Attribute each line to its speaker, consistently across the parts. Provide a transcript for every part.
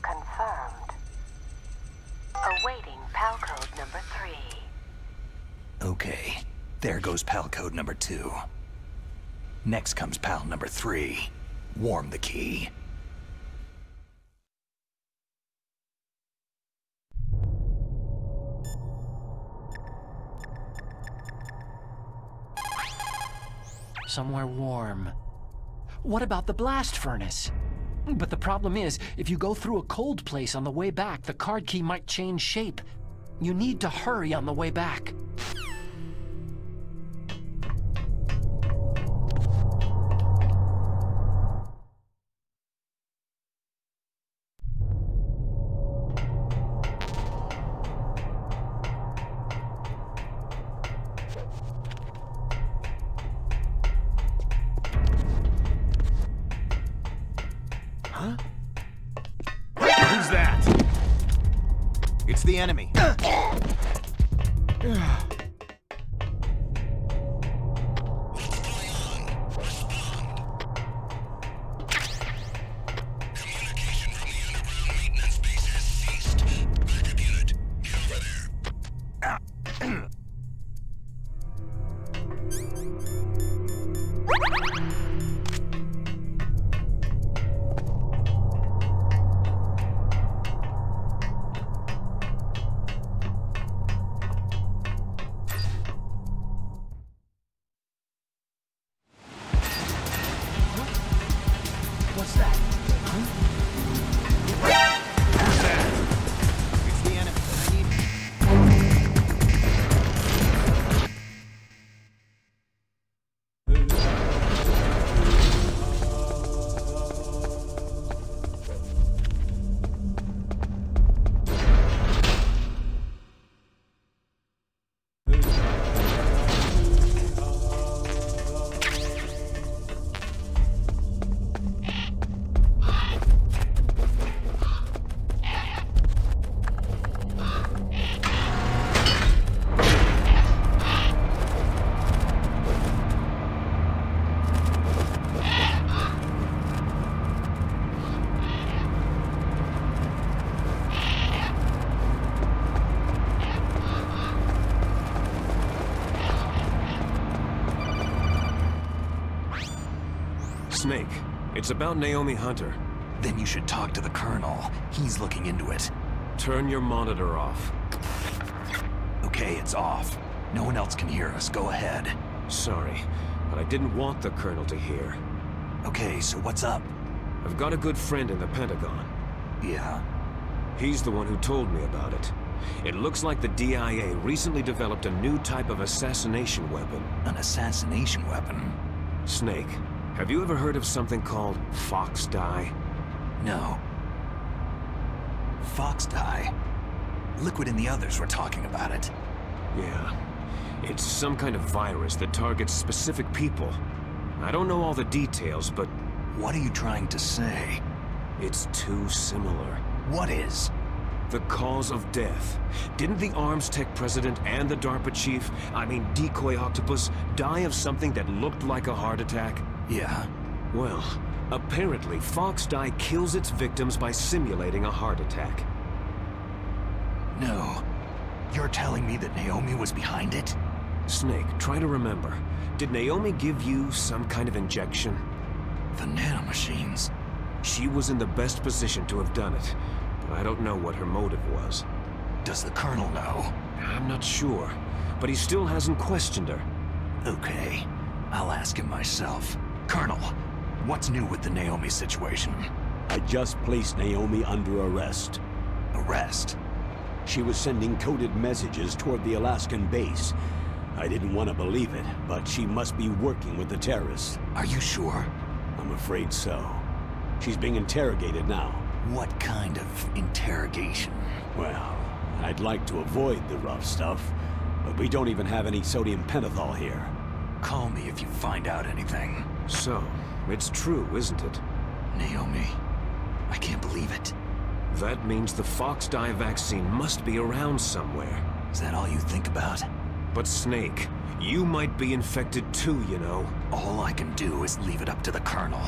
Speaker 1: confirmed. Awaiting PAL code number 3.
Speaker 2: Okay, there goes PAL code number 2. Next comes PAL number 3. Warm the key.
Speaker 3: Somewhere warm. What about the blast furnace? But the problem is, if you go through a cold place on the way back, the card key might change shape. You need to hurry on the way back.
Speaker 4: Who's that? It's the enemy.
Speaker 3: What's that?
Speaker 4: Who's that? It's the enemy. I need
Speaker 5: Snake, it's about Naomi Hunter.
Speaker 2: Then you should talk to the Colonel. He's looking into it.
Speaker 5: Turn your monitor off.
Speaker 2: Okay, it's off. No one else can hear us. Go ahead.
Speaker 5: Sorry, but I didn't want the Colonel to hear.
Speaker 2: Okay, so what's up?
Speaker 5: I've got a good friend in the Pentagon.
Speaker 2: Yeah?
Speaker 5: He's the one who told me about it. It looks like the DIA recently developed a new type of assassination weapon.
Speaker 2: An assassination weapon?
Speaker 5: Snake, have you ever heard of something called fox dye?
Speaker 2: No. Fox dye? Liquid and the others were talking about it.
Speaker 5: Yeah. It's some kind of virus that targets specific people. I don't know all the details, but...
Speaker 2: What are you trying to say?
Speaker 5: It's too similar.
Speaker 2: What is?
Speaker 5: The cause of death. Didn't the Arms Tech president and the DARPA chief, Decoy Octopus, die of something that looked like a heart attack?
Speaker 2: Yeah.
Speaker 5: Well, apparently fox dye kills its victims by simulating a heart attack.
Speaker 2: No. You're telling me that Naomi was behind it?
Speaker 5: Snake, try to remember. Did Naomi give you some kind of injection?
Speaker 2: The nanomachines.
Speaker 5: She was in the best position to have done it, but I don't know what her motive was.
Speaker 2: Does the Colonel know?
Speaker 5: I'm not sure, but he still hasn't questioned her.
Speaker 2: Okay, I'll ask him myself. Colonel, what's new with the Naomi situation?
Speaker 6: I just placed Naomi under arrest.
Speaker 2: Arrest?
Speaker 6: She was sending coded messages toward the Alaskan base. I didn't want to believe it, but she must be working with the terrorists.
Speaker 2: Are you sure?
Speaker 6: I'm afraid so. She's being interrogated now.
Speaker 2: What kind of interrogation?
Speaker 6: Well, I'd like to avoid the rough stuff, but we don't even have any sodium pentothal here.
Speaker 2: Call me if you find out anything.
Speaker 5: So, it's true, isn't it?
Speaker 2: Naomi, I can't believe it.
Speaker 5: That means the fox dye vaccine must be around somewhere.
Speaker 2: Is that all you think about?
Speaker 5: But Snake, you might be infected too, you know.
Speaker 2: All I can do is leave it up to the Colonel.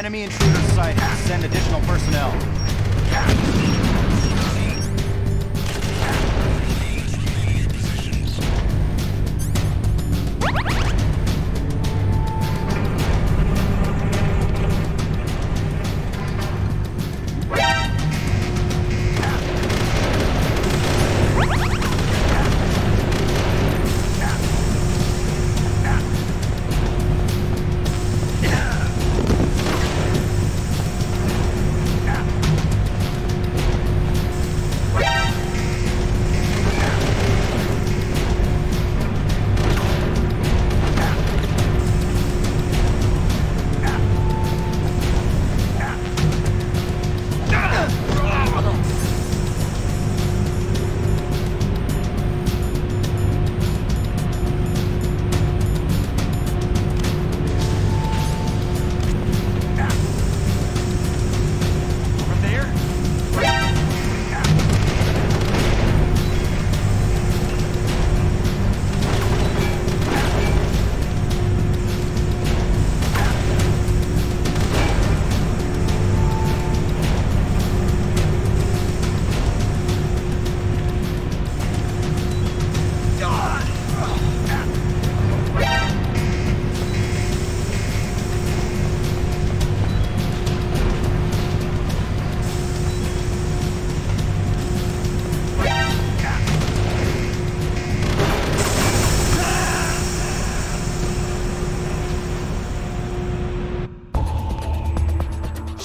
Speaker 4: Enemy intruder sighted. Send additional personnel.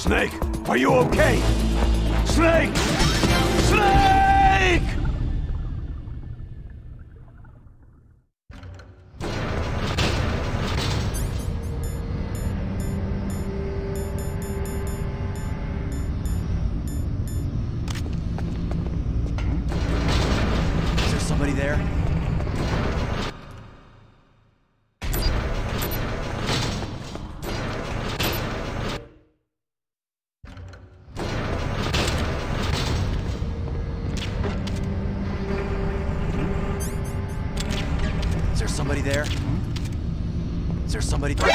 Speaker 6: Snake, are you okay? Snake! Snake!
Speaker 4: Is there somebody there? Is there somebody there? Is there somebody there?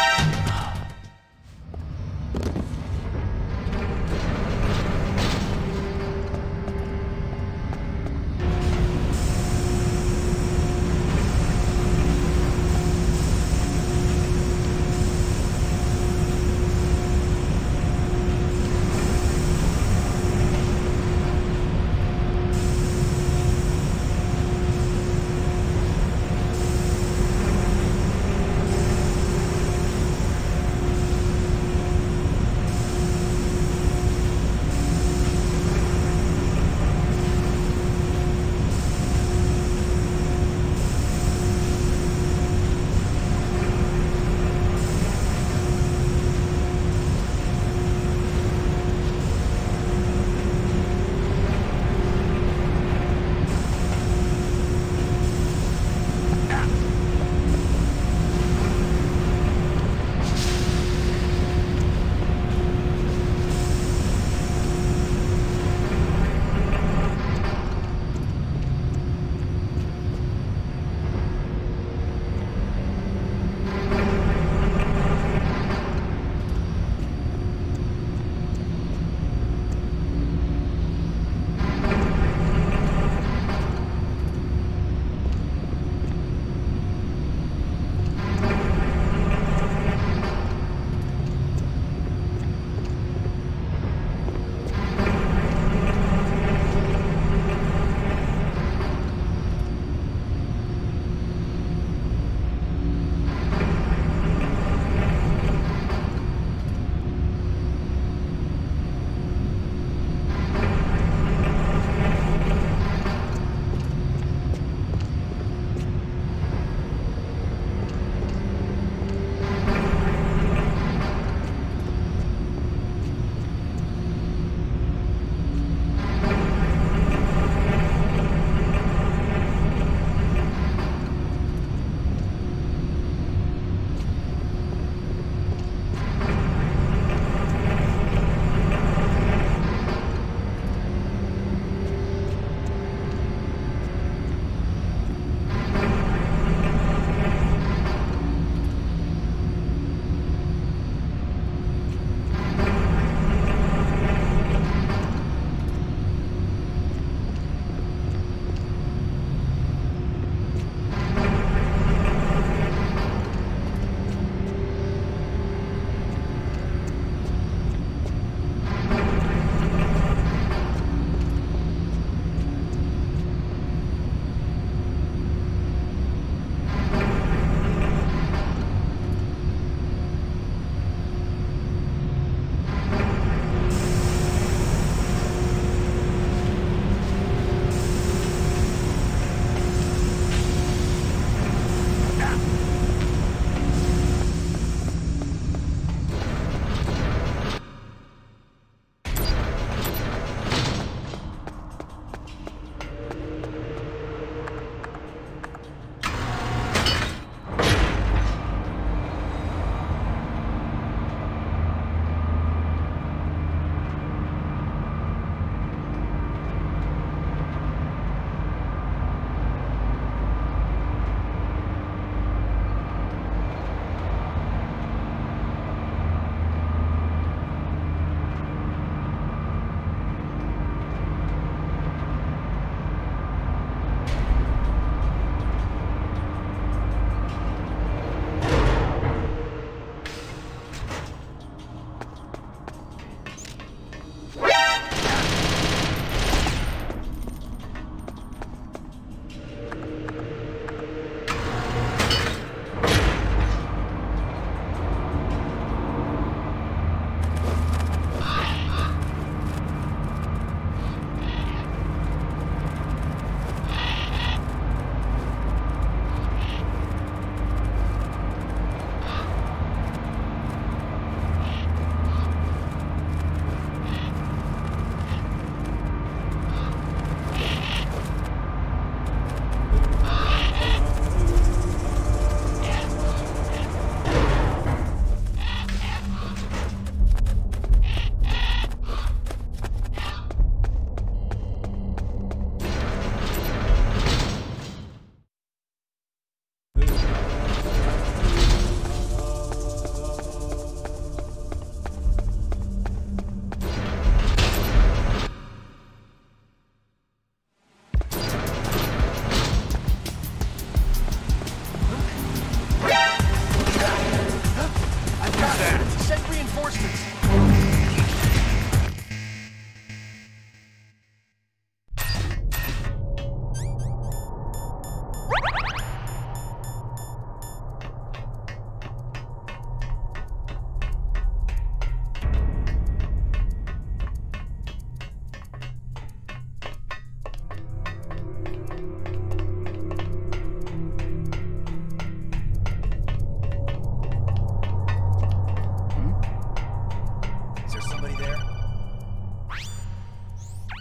Speaker 4: reinforcements!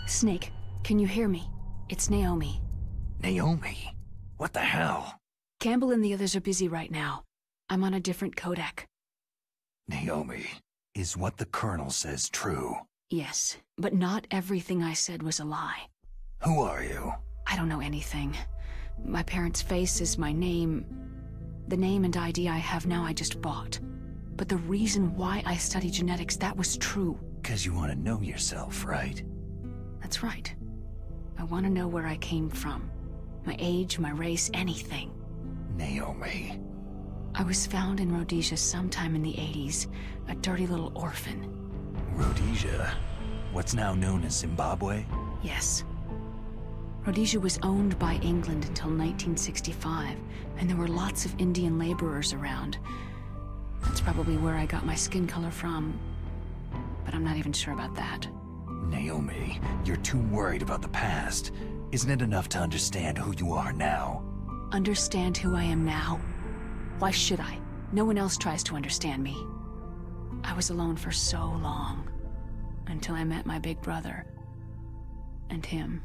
Speaker 1: Snake, can you hear me? It's Naomi.
Speaker 2: Naomi? What the hell?
Speaker 1: Campbell and the others are busy right now. I'm on a different codec.
Speaker 2: Naomi, is what the Colonel says true?
Speaker 1: Yes, but not everything I said was a lie.
Speaker 2: Who are you?
Speaker 1: I don't know anything. My parents' face is my name. The name and ID I have now I just bought. But the reason why I study genetics, that was true.
Speaker 2: 'Cause you want to know yourself, right?
Speaker 1: That's right. I want to know where I came from. My age, my race, anything.
Speaker 2: Naomi.
Speaker 1: I was found in Rhodesia sometime in the 80s, a dirty little orphan.
Speaker 2: Rhodesia? What's now known as Zimbabwe?
Speaker 1: Yes. Rhodesia was owned by England until 1965, and there were lots of Indian laborers around. That's probably where I got my skin color from, but I'm not even sure about that.
Speaker 2: Naomi, you're too worried about the past. Isn't it enough to understand who you are now?
Speaker 1: Understand who I am now? Why should I? No one else tries to understand me. I was alone for so long, until I met my big brother. And him.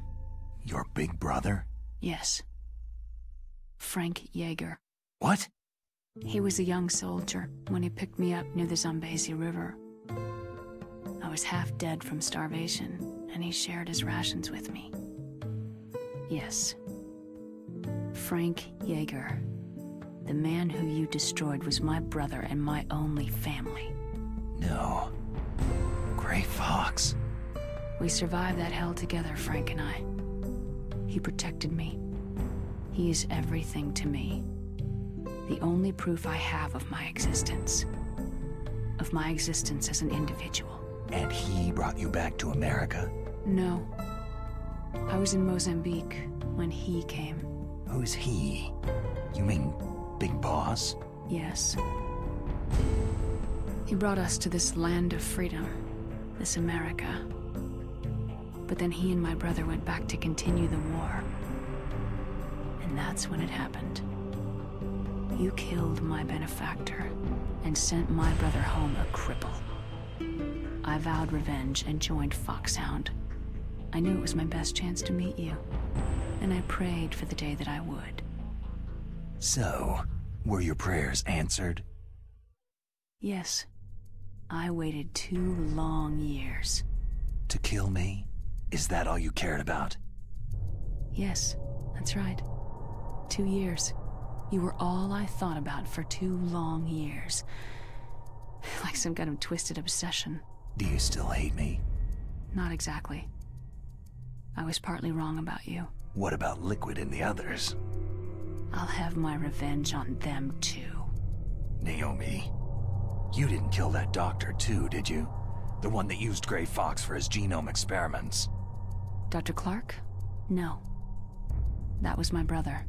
Speaker 2: Your big brother?
Speaker 1: Yes. Frank Yeager.
Speaker 2: What?
Speaker 1: He was a young soldier when he picked me up near the Zambezi River. I was half dead from starvation, and he shared his rations with me. Yes. Frank Yeager. The man who you destroyed was my brother and my only family.
Speaker 2: No. Gray Fox.
Speaker 1: We survived that hell together, Frank and I. He protected me. He is everything to me. The only proof I have of my existence. Of my existence as an individual.
Speaker 2: And he brought you back to America?
Speaker 1: No. I was in Mozambique when he came.
Speaker 2: Who's he? You mean Big Boss?
Speaker 1: Yes. He brought us to this land of freedom, this America. But then he and my brother went back to continue the war. And that's when it happened. You killed my benefactor and sent my brother home a cripple. I vowed revenge and joined Foxhound. I knew it was my best chance to meet you, and I prayed for the day that I would.
Speaker 2: So, were your prayers answered?
Speaker 1: Yes. I waited 2 long years.
Speaker 2: To kill me? Is that all you cared about?
Speaker 1: Yes, that's right. 2 years. You were all I thought about for 2 long years. Like some kind of twisted obsession.
Speaker 2: Do you still hate me?
Speaker 1: Not exactly. I was partly wrong about you.
Speaker 2: What about Liquid and the others?
Speaker 1: I'll have my revenge on them too.
Speaker 2: Naomi, you didn't kill that doctor too, did you? The one that used Gray Fox for his genome experiments.
Speaker 1: Dr. Clark? No. That was my brother.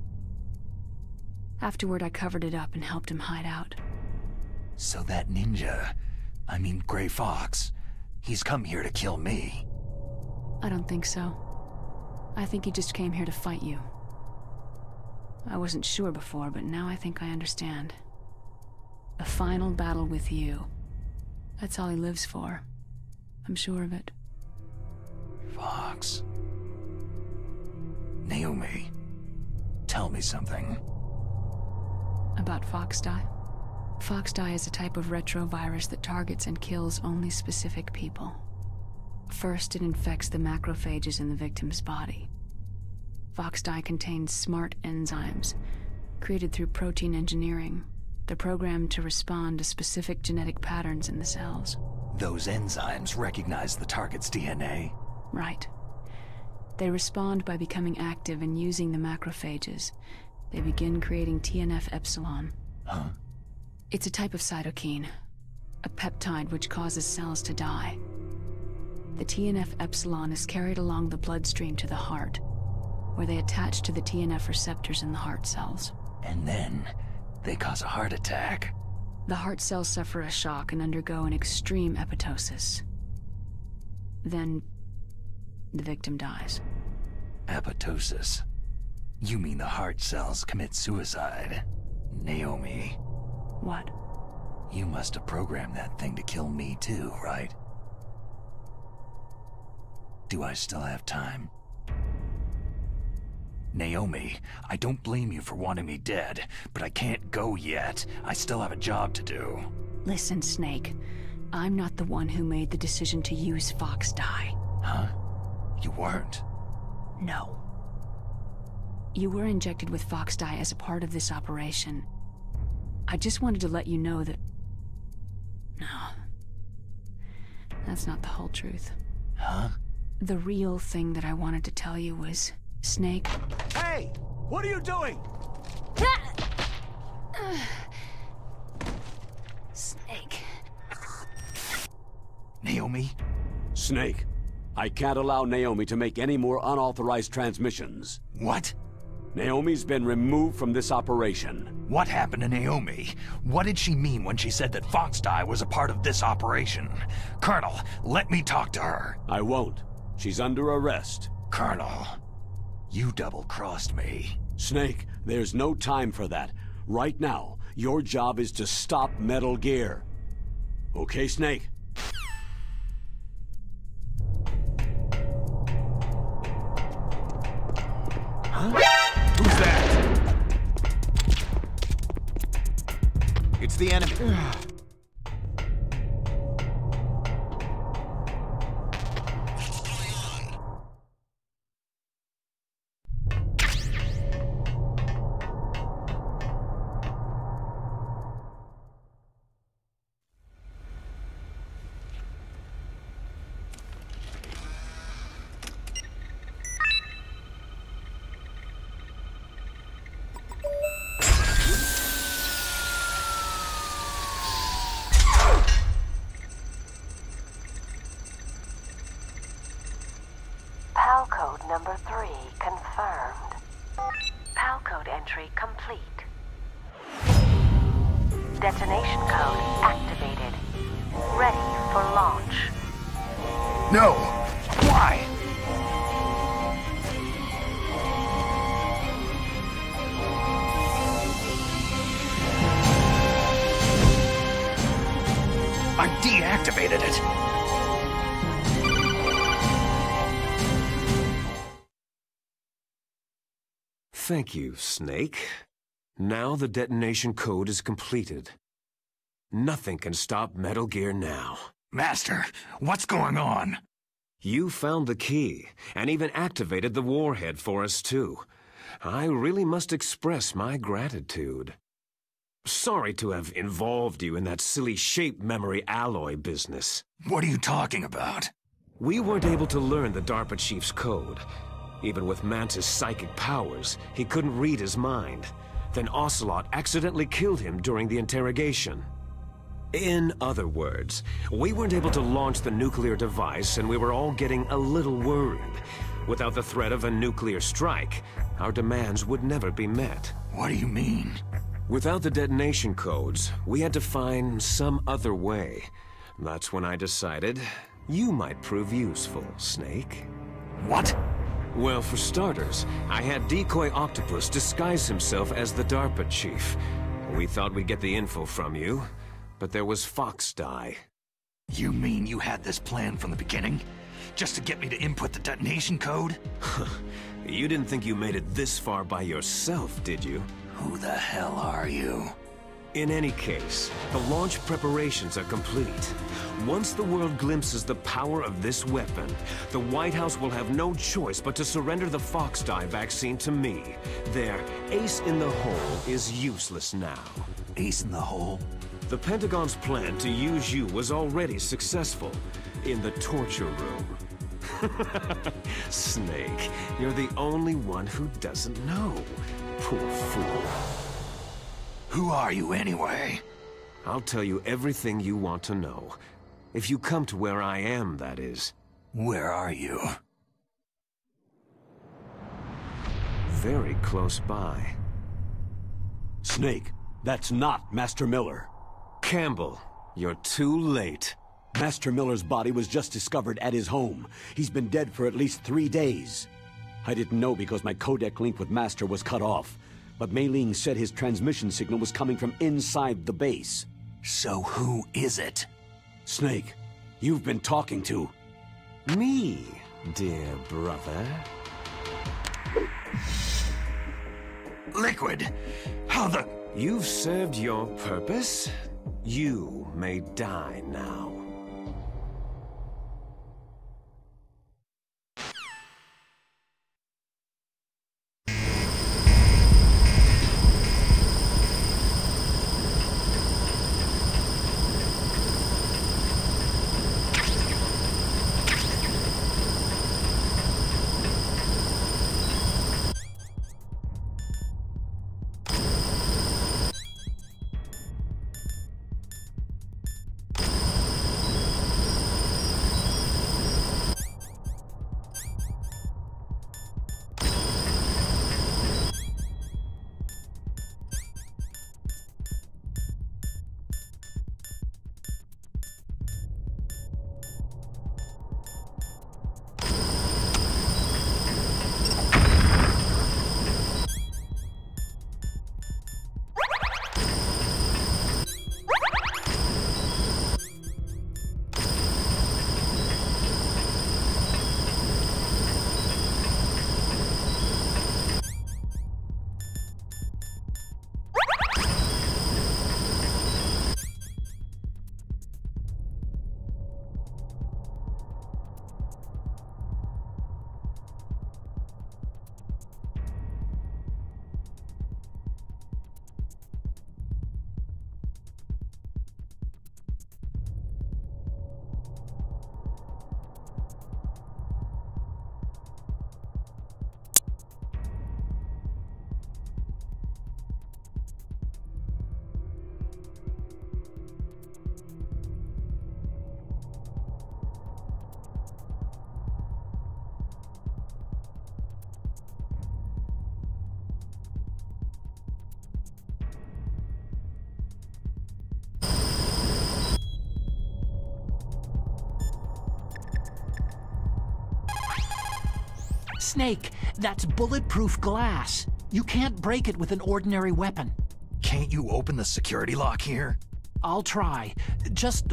Speaker 1: Afterward, I covered it up and helped him hide out.
Speaker 2: So that ninja, I mean Gray Fox, he's come here to kill me.
Speaker 1: I don't think so. I think he just came here to fight you. I wasn't sure before, but now I think I understand. A final battle with you. That's all he lives for. I'm sure of it.
Speaker 2: Fox. Naomi, tell me something.
Speaker 1: About Foxdie? Foxdie is a type of retrovirus that targets and kills only specific people. First, it infects the macrophages in the victim's body. Foxdie contains smart enzymes, created through protein engineering. They're programmed to respond to specific genetic patterns in the cells.
Speaker 2: Those enzymes recognize the target's DNA?
Speaker 1: Right. They respond by becoming active and using the macrophages. They begin creating TNF-epsilon.
Speaker 2: Huh?
Speaker 1: It's a type of cytokine, a peptide which causes cells to die. The TNF-epsilon is carried along the bloodstream to the heart, where they attach to the TNF receptors in the heart cells.
Speaker 2: And then, they cause a heart attack.
Speaker 1: The heart cells suffer a shock and undergo an extreme apoptosis. Then, the victim dies.
Speaker 2: Apoptosis? You mean the heart cells commit suicide? Naomi.
Speaker 1: What?
Speaker 2: You must have programmed that thing to kill me too, right? Do I still have time? Naomi, I don't blame you for wanting me dead, but I can't go yet. I still have a job to do.
Speaker 1: Listen, Snake. I'm not the one who made the decision to use Fox dye.
Speaker 2: Huh? You weren't?
Speaker 1: No. You were injected with Fox dye as a part of this operation. I just wanted to let you know that... No. That's not the whole truth.
Speaker 2: Huh?
Speaker 1: The real thing that I wanted to tell you was... Snake...
Speaker 6: Hey! What are you doing?
Speaker 1: Snake...
Speaker 2: Naomi?
Speaker 6: Snake, I can't allow Naomi to make any more unauthorized transmissions.
Speaker 2: What?
Speaker 6: Naomi's been removed from this operation.
Speaker 2: What happened to Naomi? What did she mean when she said that Fox dye was a part of this operation? Colonel, let me talk to her.
Speaker 6: I won't. She's under arrest.
Speaker 2: Colonel, you double-crossed me.
Speaker 6: Snake, there's no time for that. Right now, your job is to stop Metal Gear. Okay, Snake?
Speaker 5: Huh? Who's that?
Speaker 4: It's the enemy.
Speaker 7: PAL code number 3 confirmed. PAL code entry complete. Detonation code activated. Ready for launch.
Speaker 2: No! Why? I deactivated it!
Speaker 5: Thank you, Snake. Now the detonation code is completed. Nothing can stop Metal Gear now.
Speaker 2: Master, what's going on?
Speaker 5: You found the key, and even activated the warhead for us too. I really must express my gratitude. Sorry to have involved you in that silly shape memory alloy business.
Speaker 2: What are you talking about?
Speaker 5: We weren't able to learn the DARPA chief's code. Even with Mantis' psychic powers, he couldn't read his mind. Then Ocelot accidentally killed him during the interrogation. In other words, we weren't able to launch the nuclear device, and we were all getting a little worried. Without the threat of a nuclear strike, our demands would never be met.
Speaker 2: What do you mean?
Speaker 5: Without the detonation codes, we had to find some other way. That's when I decided you might prove useful, Snake.
Speaker 2: What?
Speaker 5: Well, for starters, I had Decoy Octopus disguise himself as the DARPA chief. We thought we'd get the info from you, but there was Fox dye.
Speaker 2: You mean you had this plan from the beginning? Just to get me to input the detonation code?
Speaker 5: You didn't think you made it this far by yourself, did you?
Speaker 2: Who the hell are you?
Speaker 5: In any case, the launch preparations are complete. Once the world glimpses the power of this weapon, the White House will have no choice but to surrender the Fox dye vaccine to me. Their ace in the hole is useless now.
Speaker 2: Ace in the hole?
Speaker 5: The Pentagon's plan to use you was already successful in the torture room. Snake, you're the only one who doesn't know. Poor fool.
Speaker 2: Who are you anyway?
Speaker 5: I'll tell you everything you want to know. If you come to where I am, that is.
Speaker 2: Where are you?
Speaker 5: Very close by.
Speaker 6: Snake, that's not Master Miller.
Speaker 5: Campbell, you're too late.
Speaker 6: Master Miller's body was just discovered at his home. He's been dead for at least 3 days. I didn't know because my codec link with Master was cut off. But Mei Ling said his transmission signal was coming from inside the base.
Speaker 2: So who is it?
Speaker 6: Snake, you've been talking to...
Speaker 5: Me, dear brother.
Speaker 2: Liquid! How the...
Speaker 5: You've served your purpose. You may die now.
Speaker 3: Snake, that's bulletproof glass. You can't break it with an ordinary weapon.
Speaker 2: Can't you open the security lock here?
Speaker 3: I'll try. Just